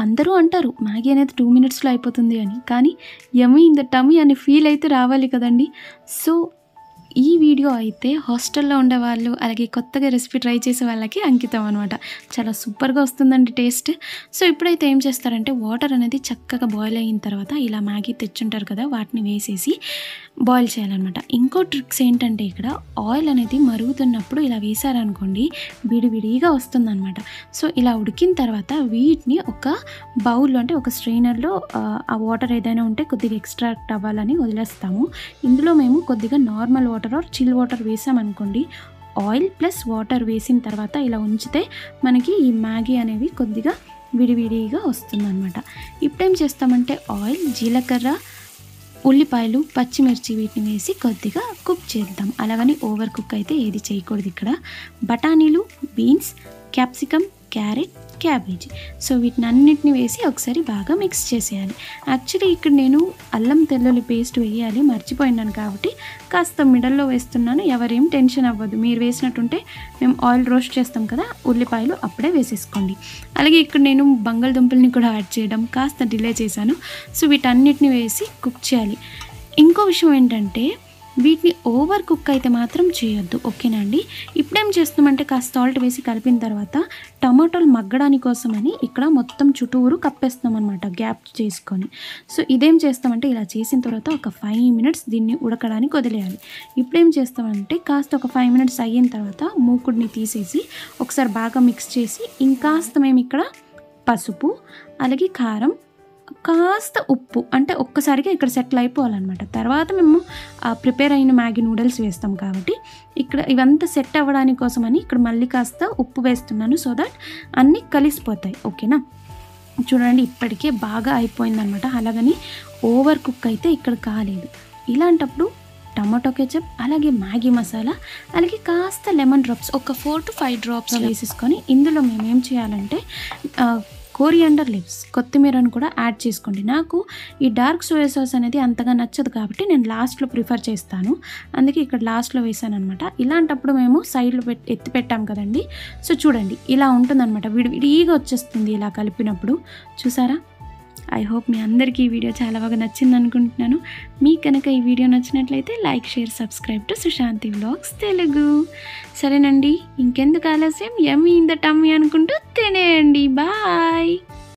అందరూ అంటారు మ్యాగీ అనేది 2 మినిట్స్లో అయిపోతుంది అని, కానీ యమ్మీ ఇన్ ద టమ్మీ అనే ఫీల్ అయితే రావాలి కదండి. సో ఈ వీడియో అయితే హాస్టల్లో ఉండేవాళ్ళు అలాగే కొత్తగా రెసిపీ ట్రై చేసే వాళ్ళకి అంకితం అనమాట. చాలా సూపర్గా వస్తుందండి టేస్ట్. సో ఇప్పుడైతే ఏం చేస్తారంటే వాటర్ అనేది చక్కగా బాయిల్ అయిన తర్వాత ఇలా మ్యాగీ తెచ్చుంటారు కదా, వాటిని వేసేసి బాయిల్ చేయాలన్నమాట. ఇంకో ట్రిక్స్ ఏంటంటే ఇక్కడ ఆయిల్ అనేది మరుగుతున్నప్పుడు ఇలా వేసారనుకోండి విడివిడిగా వస్తుందన్నమాట. సో ఇలా ఉడికిన తర్వాత వీటిని ఒక బౌల్లో అంటే ఒక స్ట్రెయినర్లో ఆ వాటర్ ఏదైనా ఉంటే కొద్దిగా ఎక్స్ట్రాక్ట్ అవ్వాలని వదిలేస్తాము. ఇందులో మేము కొద్దిగా normal water or chill water వేసామనుకోండి, ఆయిల్ ప్లస్ వాటర్ వేసిన తర్వాత ఇలా ఉంచితే మనకి ఈ మ్యాగీ అనేవి కొద్దిగా విడివిడిగా వస్తుందన్నమాట. ఇప్పుడేం చేస్తామంటే ఆయిల్, జీలకర్ర, ఉల్లిపాయలు, పచ్చిమిర్చి వీటిని వేసి కొద్దిగా కుక్ చేద్దాం. అలాగని ఓవర్ కుక్ అయితే ఏది చేయకూడదు. ఇక్కడ బఠానీలు, beans, capsicum, carrot, cabbage, so వీటిని అన్నిటిని వేసి ఒకసారి బాగా మిక్స్ చేసేయాలి. యాక్చువల్లీ ఇక్కడ నేను అల్లం తెల్లుల్లి పేస్ట్ వేయాలి మర్చిపోయినాను కాబట్టి కాస్త మిడల్లో వేస్తున్నాను. ఎవరేం టెన్షన్ అవ్వదు, మీరు వేసినట్టుంటే మేము ఆయిల్ రోస్ట్ చేస్తాం కదా, ఉల్లిపాయలు అప్పుడే వేసేసుకోండి. అలాగే ఇక్కడ నేను బంగాళదుంపల్ని కూడా యాడ్ చేయడం కాస్త డిలే చేశాను. సో వీటన్నిటిని వేసి కుక్ చేయాలి. ఇంకో విషయం ఏంటంటే వీటిని ఓవర్ కుక్ అయితే మాత్రం చేయొద్దు, ఓకేనా అండి. ఇప్పుడేం చేస్తామంటే కాస్త సాల్ట్ వేసి కలిపిన తర్వాత టమాటోలు మగ్గడానికి కోసమని ఇక్కడ మొత్తం చుట్టూరు కప్పేస్తాం అనమాట, గ్యాప్ చేసుకొని. సో ఇదేం చేస్తామంటే ఇలా చేసిన తర్వాత ఒక 5 మినిట్స్ దీన్ని ఉడకడానికి వదిలేయాలి. ఇప్పుడేం చేస్తామంటే కాస్త ఒక 5 మినిట్స్ అయిన తర్వాత మూకుడిని తీసేసి ఒకసారి బాగా మిక్స్ చేసి ఇంకాస్త మేము ఇక్కడ పసుపు అలాగే కారం, కాస్త ఉప్పు అంటే ఒక్కసారిగా ఇక్కడ సెటిల్ అయిపోవాలన్నమాట. తర్వాత మేము ప్రిపేర్ అయిన మ్యాగీ నూడిల్స్ వేస్తాం కాబట్టి ఇక్కడ ఇవంతా సెట్ అవ్వడానికి కోసమని ఇక్కడ మళ్ళీ కాస్త ఉప్పు వేస్తున్నాను, సో దట్ అన్నీ కలిసిపోతాయి, ఓకేనా. చూడండి ఇప్పటికే బాగా అయిపోయిందనమాట. అలాగని ఓవర్ కుక్ అయితే ఇక్కడ కాలేదు. ఇలాంటప్పుడు టమాటో కెచప్ అలాగే మ్యాగీ మసాలా అలాగే కాస్త లెమన్ డ్రాప్స్ ఒక 4 to 5 డ్రాప్స్ వేసేసుకొని ఇందులో మేము ఏం చేయాలంటే కోరియాండర్ లీవ్స్, కొత్తిమీరను కూడా యాడ్ చేసుకోండి. నాకు ఈ డార్క్ సోయా సాస్ అనేది అంతగా నచ్చదు కాబట్టి నేను లాస్ట్లో ప్రిఫర్ చేస్తాను, అందుకే ఇక్కడ లాస్ట్లో వేసాను అనమాట. ఇలాంటప్పుడు మేము సైడ్లో ఎత్తి పెట్టాం కదండి, సో చూడండి ఇలా ఉంటుందన్నమాట, విడివిడిగా వచ్చేస్తుంది ఇలా కలిపినప్పుడు. చూసారా. ఐ హోప్ మీ అందరికీ ఈ వీడియో చాలా బాగా నచ్చింది అనుకుంటున్నాను. మీకు కనుక ఈ వీడియో నచ్చినట్లయితే like, share, subscribe to Sushanti vlogs Telugu. సరేనండి, ఇంకెందుకు ఆలస్యం, యమ్మీ ఇన్ ద టమ్మీ అనుకుంటూ తినేయండి. బాయ్.